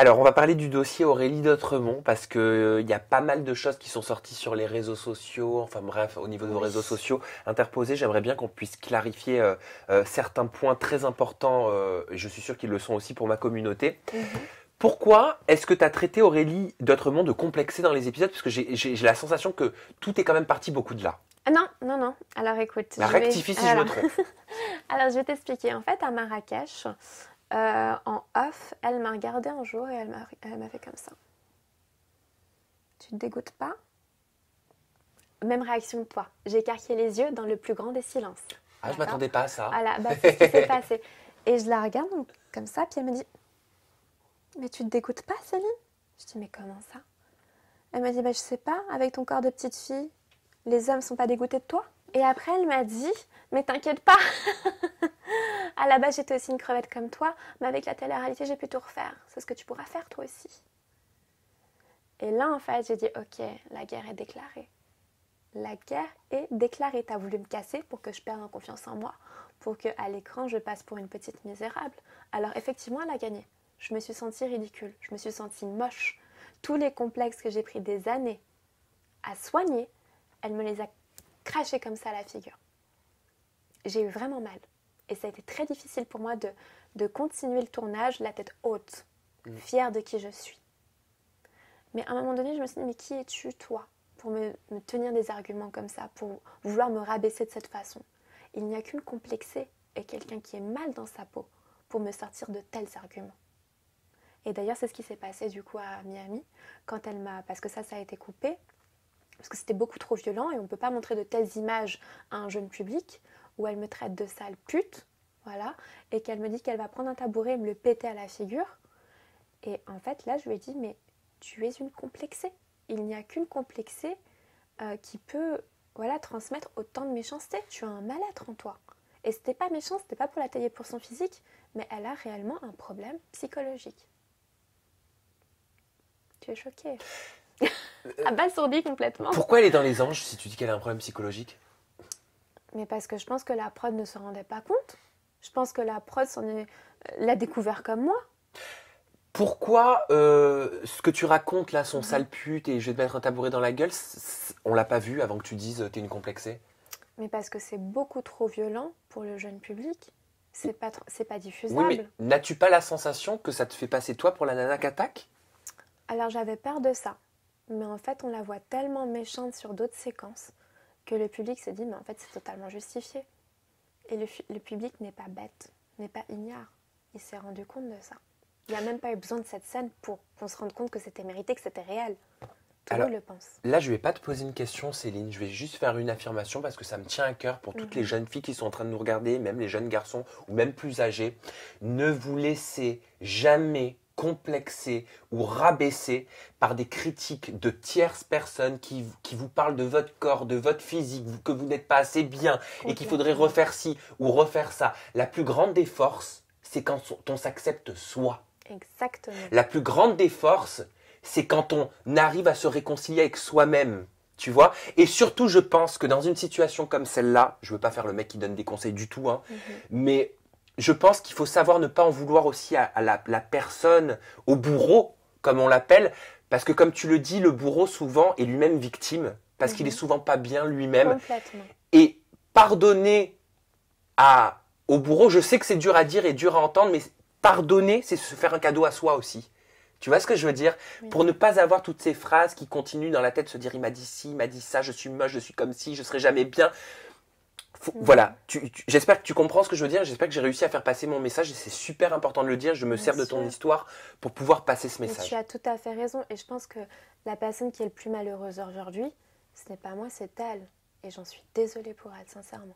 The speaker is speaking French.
Alors, on va parler du dossier Aurélie d'Autremont parce que il y a pas mal de choses qui sont sorties sur les réseaux sociaux, enfin bref, au niveau de vos Oui. réseaux sociaux interposés. J'aimerais bien qu'on puisse clarifier certains points très importants, et je suis sûr qu'ils le sont aussi pour ma communauté. Mhm. Pourquoi est-ce que tu as traité Aurélie d'Autremont de complexée dans les épisodes? Parce que j'ai la sensation que tout est quand même parti beaucoup de là. Ah non, non, non. Alors écoute, Bah, rectifie si je me trompe. Alors, je vais t'expliquer. En fait, à Marrakech, en off, elle m'a regardé un jour et elle m'a fait comme ça. Tu te dégoûtes pas? Même réaction que toi. J'ai écarquillé les yeux dans le plus grand des silences. Ah, je D'accord? m'attendais pas à ça. Voilà, bah, c'est ce qui s'est passé. Et je la regarde donc, comme ça, puis elle me dit, mais tu te dégoûtes pas, Céline? Je dis, mais comment ça? Elle m'a dit, bah, je sais pas, avec ton corps de petite fille, les hommes sont pas dégoûtés de toi? Et après, elle m'a dit, mais t'inquiète pas, à la base j'étais aussi une crevette comme toi, mais avec la télé-réalité, j'ai pu tout refaire. C'est ce que tu pourras faire toi aussi. Et là, en fait, j'ai dit, ok, la guerre est déclarée. La guerre est déclarée. T'as voulu me casser pour que je perde en confiance en moi, pour qu'à l'écran, je passe pour une petite misérable. Alors effectivement, elle a gagné. Je me suis sentie ridicule, je me suis sentie moche. Tous les complexes que j'ai pris des années à soigner, elle me les a crachés comme ça à la figure. J'ai eu vraiment mal. Et ça a été très difficile pour moi de continuer le tournage, la tête haute, fière de qui je suis. Mais à un moment donné, je me suis dit, mais qui es-tu, toi, pour me tenir des arguments comme ça, pour vouloir me rabaisser de cette façon? Il n'y a qu'une complexée et quelqu'un qui est mal dans sa peau pour me sortir de tels arguments. Et d'ailleurs, c'est ce qui s'est passé du coup à Miami, quand elle m'a... Parce que ça a été coupé, parce que c'était beaucoup trop violent et on ne peut pas montrer de telles images à un jeune public, où elle me traite de sale pute, voilà, et qu'elle me dit qu'elle va prendre un tabouret et me le péter à la figure. Et en fait, là, je lui ai dit, mais tu es une complexée. Il n'y a qu'une complexée qui peut, voilà, transmettre autant de méchanceté. Tu as un mal-être en toi. Et c'était pas méchant, c'était pas pour la tailler pour son physique, mais elle a réellement un problème psychologique. Tu es choquée. Abasourdie complètement. Pourquoi elle est dans les anges si tu dis qu'elle a un problème psychologique? Mais parce que je pense que la prod ne se rendait pas compte. Je pense que la prod l'a découvert comme moi. Pourquoi ce que tu racontes là, son sale pute et je vais te mettre un tabouret dans la gueule, on l'a pas vu avant que tu dises t'es une complexée? Mais parce que c'est beaucoup trop violent pour le jeune public. C'est pas Oui, mais diffusable. n'as-tu pas la sensation que ça te fait passer toi pour la nana qu'attaque? Alors j'avais peur de ça. Mais en fait, on la voit tellement méchante sur d'autres séquences que le public s'est dit, mais en fait, c'est totalement justifié. Et le public n'est pas bête, n'est pas ignare. Il s'est rendu compte de ça. Il n'y a même pas eu besoin de cette scène pour qu'on se rende compte que c'était mérité, que c'était réel. Tout le Alors monde le pense. là, je vais pas te poser une question, Céline. Je vais juste faire une affirmation parce que ça me tient à cœur pour toutes les jeunes filles qui sont en train de nous regarder, même les jeunes garçons ou même plus âgés. Ne vous laissez jamais complexer ou rabaisser par des critiques de tierces personnes qui vous parlent de votre corps, de votre physique, que vous n'êtes pas assez bien et qu'il faudrait Complètement. refaire ci ou refaire ça. La plus grande des forces, c'est quand on s'accepte soi. Exactement. La plus grande des forces, c'est quand on arrive à se réconcilier avec soi-même. Tu vois? Et surtout, je pense que dans une situation comme celle-là, je veux pas faire le mec qui donne des conseils du tout, hein, mais je pense qu'il faut savoir ne pas en vouloir aussi à la personne, au bourreau, comme on l'appelle, parce que comme tu le dis, le bourreau souvent est lui-même victime, parce qu'il est souvent pas bien lui-même. Complètement. Et pardonner au bourreau, je sais que c'est dur à dire et dur à entendre, mais pardonner, c'est se faire un cadeau à soi aussi. Tu vois ce que je veux dire? Oui. Pour ne pas avoir toutes ces phrases qui continuent dans la tête, se dire il m'a dit ci, il m'a dit ça, je suis moche, je suis comme ci, je serai jamais bien. Voilà, j'espère que tu comprends ce que je veux dire, j'espère que j'ai réussi à faire passer mon message et c'est super important de le dire, je me Bien sers de ton sûr. histoire pour pouvoir passer ce Mais tu message. as tout à fait raison. Et je pense que la personne qui est le plus malheureuse aujourd'hui, ce n'est pas moi, c'est elle. Et j'en suis désolée pour elle, sincèrement.